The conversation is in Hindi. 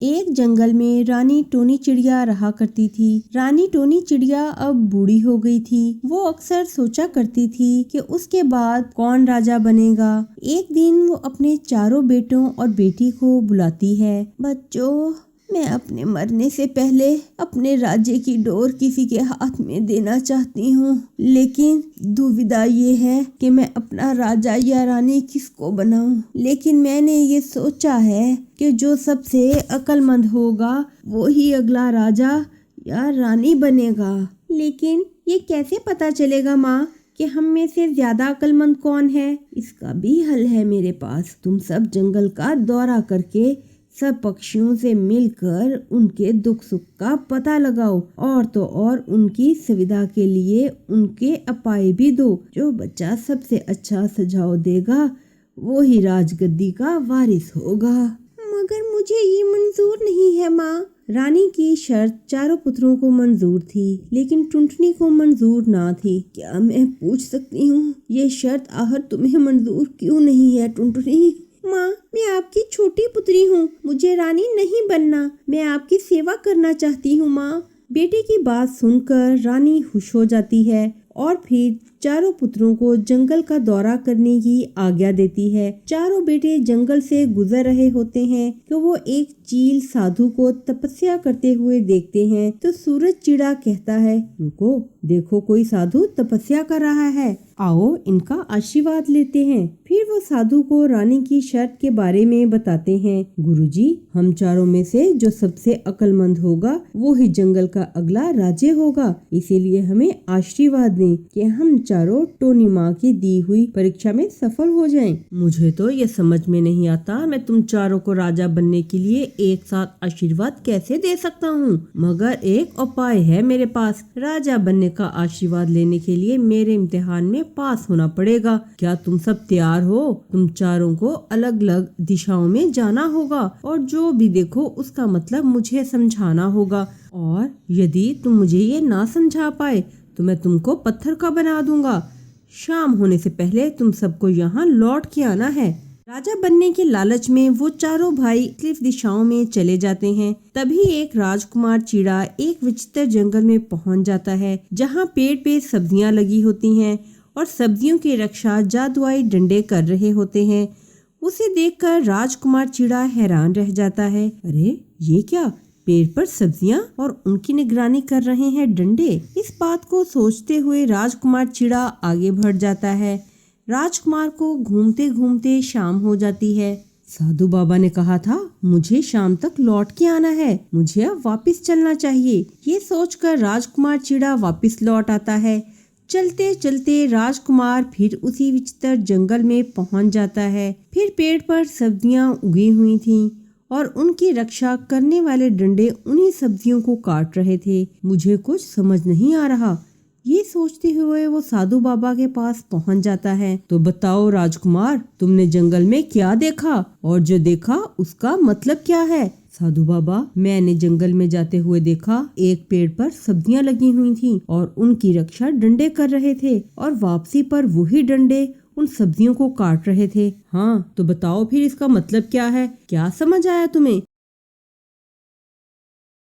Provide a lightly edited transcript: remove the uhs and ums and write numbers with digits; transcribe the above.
एक जंगल में रानी टोनी चिड़िया रहा करती थी। रानी टोनी चिड़िया अब बूढ़ी हो गई थी। वो अक्सर सोचा करती थी कि उसके बाद कौन राजा बनेगा। एक दिन वो अपने चारों बेटों और बेटी को बुलाती है। बच्चों, मैं अपने मरने से पहले अपने राज्य की डोर किसी के हाथ में देना चाहती हूँ, लेकिन दुविधा ये है कि मैं अपना राजा या रानी किसको बनाऊं। लेकिन मैंने ये सोचा है कि जो सबसे अक्लमंद होगा वो ही अगला राजा या रानी बनेगा। लेकिन ये कैसे पता चलेगा माँ कि हम में से ज्यादा अक्लमंद कौन है? इसका भी हल है मेरे पास। तुम सब जंगल का दौरा करके सब पक्षियों से मिलकर उनके दुख सुख का पता लगाओ, और तो और उनकी सुविधा के लिए उनके उपाय भी दो। जो बच्चा सबसे अच्छा सुझाव देगा वो ही राजगद्दी का वारिस होगा। मगर मुझे ये मंजूर नहीं है माँ। रानी की शर्त चारों पुत्रों को मंजूर थी, लेकिन टुनटुनी को मंजूर ना थी। क्या मैं पूछ सकती हूँ, ये शर्त आहर तुम्हें मंजूर क्यों नहीं है टुनटुनी? माँ, मैं आपकी छोटी पुत्री हूँ, मुझे रानी नहीं बनना। मैं आपकी सेवा करना चाहती हूँ माँ। बेटे की बात सुनकर रानी खुश हो जाती है और फिर चारों पुत्रों को जंगल का दौरा करने की आज्ञा देती है। चारों बेटे जंगल से गुजर रहे होते हैं कि वो एक चील साधु को तपस्या करते हुए देखते हैं। तो सूरज चिड़ा कहता है, रुको, देखो कोई साधु तपस्या कर रहा है, आओ इनका आशीर्वाद लेते हैं। फिर वो साधु को रानी की शर्त के बारे में बताते हैं। गुरुजी, हम चारों में से जो सबसे अक्लमंद होगा वो ही जंगल का अगला राजा होगा, इसीलिए हमें आशीर्वाद दें कि हम चारों टोनी माँ की दी हुई परीक्षा में सफल हो जाएं। मुझे तो ये समझ में नहीं आता, मैं तुम चारों को राजा बनने के लिए एक साथ आशीर्वाद कैसे दे सकता हूँ। मगर एक उपाय है मेरे पास। राजा बनने का आशीर्वाद लेने के लिए मेरे इम्तिहान में पास होना पड़ेगा। क्या तुम सब तैयार हो? तुम चारों को अलग अलग दिशाओं में जाना होगा और जो भी देखो उसका मतलब मुझे समझाना होगा, और यदि तुम मुझे ये ना समझा पाए तो मैं तुमको पत्थर का बना दूंगा। शाम होने से पहले तुम सबको यहाँ लौट के आना है। राजा बनने के लालच में वो चारों भाई मुख्तलिफ दिशाओं में चले जाते हैं। तभी एक राजकुमार चिड़ा एक विचित्र जंगल में पहुंच जाता है, जहाँ पेड़ पे सब्जियां लगी होती हैं और सब्जियों की रक्षा जादुई डंडे कर रहे होते हैं। उसे देखकर राजकुमार चिड़ा हैरान रह जाता है। अरे ये क्या, पेड़ पर सब्जियां और उनकी निगरानी कर रहे हैं डंडे। इस बात को सोचते हुए राजकुमार चिड़ा आगे बढ़ जाता है। राजकुमार को घूमते घूमते शाम हो जाती है। साधु बाबा ने कहा था मुझे शाम तक लौट के आना है, मुझे अब वापस चलना चाहिए। ये सोचकर राजकुमार चिड़ा वापस लौट आता है। चलते चलते राजकुमार फिर उसी विचित्र जंगल में पहुंच जाता है। फिर पेड़ पर सब्जियां उगी हुई थीं और उनकी रक्षा करने वाले डंडे उन्हीं सब्जियों को काट रहे थे। मुझे कुछ समझ नहीं आ रहा, ये सोचते हुए वो साधु बाबा के पास पहुंच जाता है। तो बताओ राजकुमार, तुमने जंगल में क्या देखा और जो देखा उसका मतलब क्या है? साधु बाबा, मैंने जंगल में जाते हुए देखा एक पेड़ पर सब्जियां लगी हुई थीं और उनकी रक्षा डंडे कर रहे थे, और वापसी पर वही डंडे उन सब्जियों को काट रहे थे। हाँ, तो बताओ फिर इसका मतलब क्या है? क्या समझ आया तुम्हें?